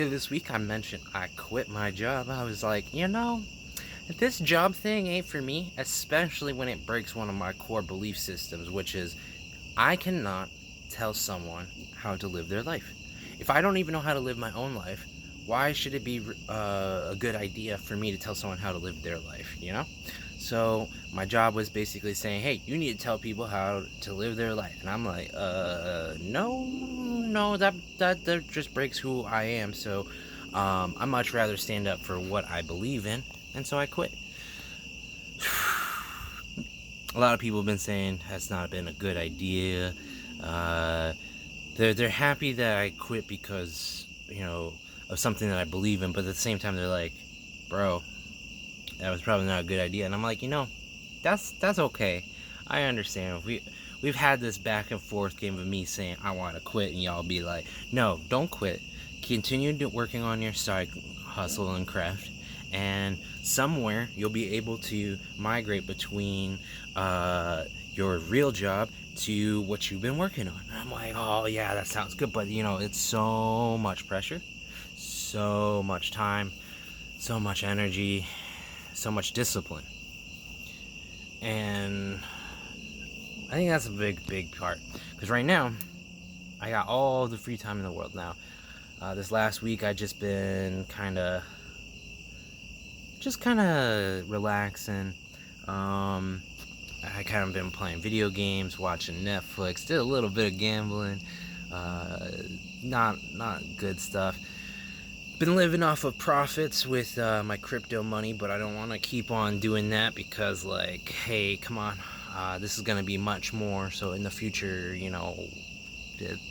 This week I mentioned I quit my job. I was like, this job thing ain't for me, especially when it breaks one of my core belief systems, which is I cannot tell someone how to live their life. If I don't even know how to live my own life, why should it be a good idea for me to tell someone how to live their life? So my job was basically saying, hey, you need to tell people how to live their life. And I'm like, no, that just breaks who I am. So I'd much rather stand up for what I believe in. And so I quit. A lot of people have been saying that's not been a good idea. They're happy that I quit because, of something that I believe in. But at the same time, they're like, bro, that was probably not a good idea. And I'm like, that's okay. I understand. We've had this back and forth game of me saying I want to quit, and y'all be like, no, don't quit. Continue working on your side hustle and craft, and somewhere you'll be able to migrate between your real job to what you've been working on. And I'm like, oh yeah, that sounds good, but it's so much pressure, so much time, so much energy, so much discipline. And I think that's a big part, because right now I got all the free time in the world now. This last week I just been kind of relaxing. I kind of been playing video games, watching Netflix, did a little bit of gambling, not good stuff. Been living off of profits with my crypto money, but I don't want to keep on doing that because, like, hey, come on, this is gonna be much more. So in the future,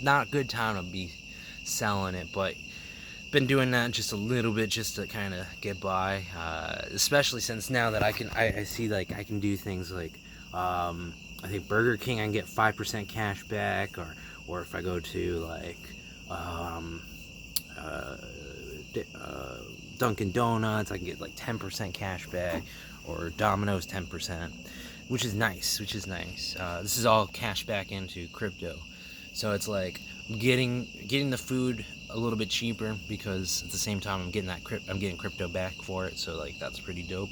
not a good time to be selling it, but been doing that just a little bit just to kind of get by, especially since now that I see like I can do things like I think Burger King I can get 5% cash back, or if I go to like Dunkin' Donuts I can get like 10% cash back, or Domino's 10%, which is nice. This is all cash back into crypto, so it's like getting the food a little bit cheaper, because at the same time I'm getting crypto back for it, so like that's pretty dope.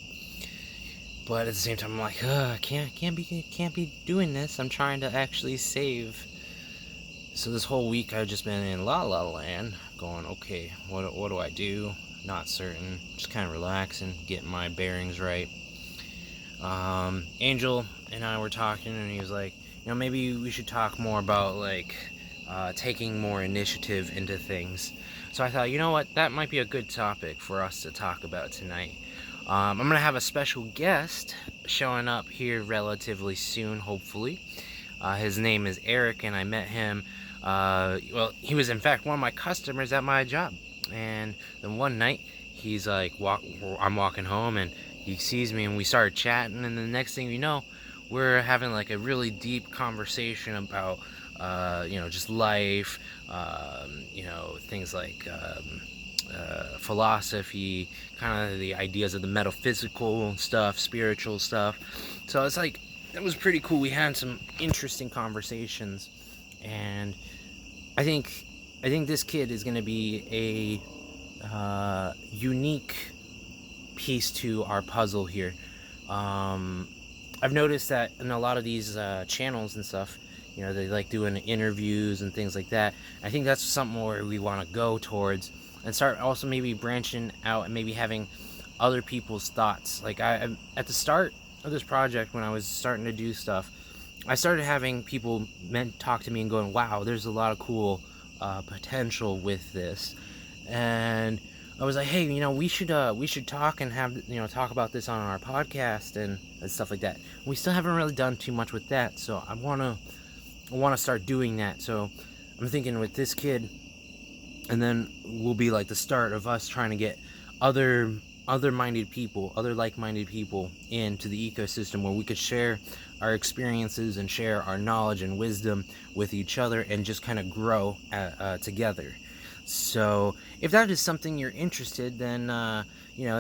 But at the same time I'm like, I can't be doing this. I'm trying to actually save. So this whole week I've just been in la la land, going, okay, what do I do? Not certain. Just kind of relaxing, getting my bearings right. Angel and I were talking, and he was like, maybe we should talk more about like taking more initiative into things. So I thought, you know what, that might be a good topic for us to talk about tonight. I'm gonna have a special guest showing up here relatively soon, hopefully. His name is Eric, and I met him. He was in fact one of my customers at my job. And then one night, he's like, I'm walking home, and he sees me, and we started chatting. And the next thing you know, we're having like a really deep conversation about just life, things like philosophy, kind of the ideas of the metaphysical stuff, spiritual stuff. So it's like, it was pretty cool. We had some interesting conversations, and I think this kid is going to be a unique piece to our puzzle here. I've noticed that in a lot of these channels and stuff, they like doing interviews and things like that. I think that's something where we want to go towards, and start also maybe branching out and maybe having other people's thoughts. Like I at the start of this project, when I was starting to do stuff, I started having people talk to me and going, wow, there's a lot of cool potential with this. And I was like, hey, we should talk and have talk about this on our podcast and stuff like that. We still haven't really done too much with that, so I want to start doing that. So I'm thinking with this kid, and then will be like the start of us trying to get other like-minded people into the ecosystem, where we could share our experiences and share our knowledge and wisdom with each other, and just kind of grow together. So if that is something you're interested, then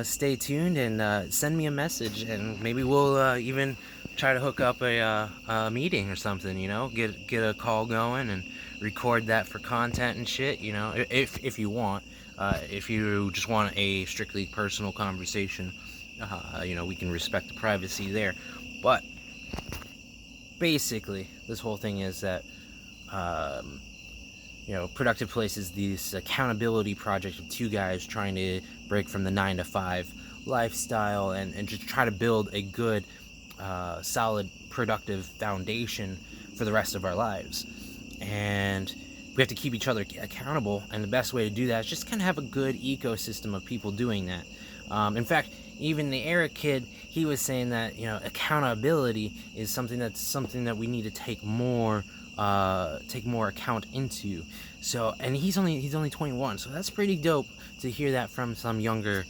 stay tuned and send me a message, and maybe we'll even try to hook up a meeting or something. Get a call going and record that for content and shit. If you want. If you just want a strictly personal conversation, we can respect the privacy there. But basically, this whole thing is that, Productive Place is this accountability project of two guys trying to break from the 9 to 5 lifestyle and just try to build a good, solid, productive foundation for the rest of our lives. And we have to keep each other accountable, and the best way to do that is just kind of have a good ecosystem of people doing that. In fact, even the Eric kid, he was saying that accountability is something that we need to take more account into. So, and he's only 21, so that's pretty dope to hear that from some younger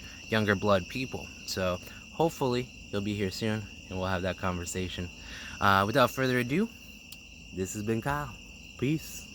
blood people. So hopefully he'll be here soon and we'll have that conversation. Without further ado, this has been Kyle. Peace.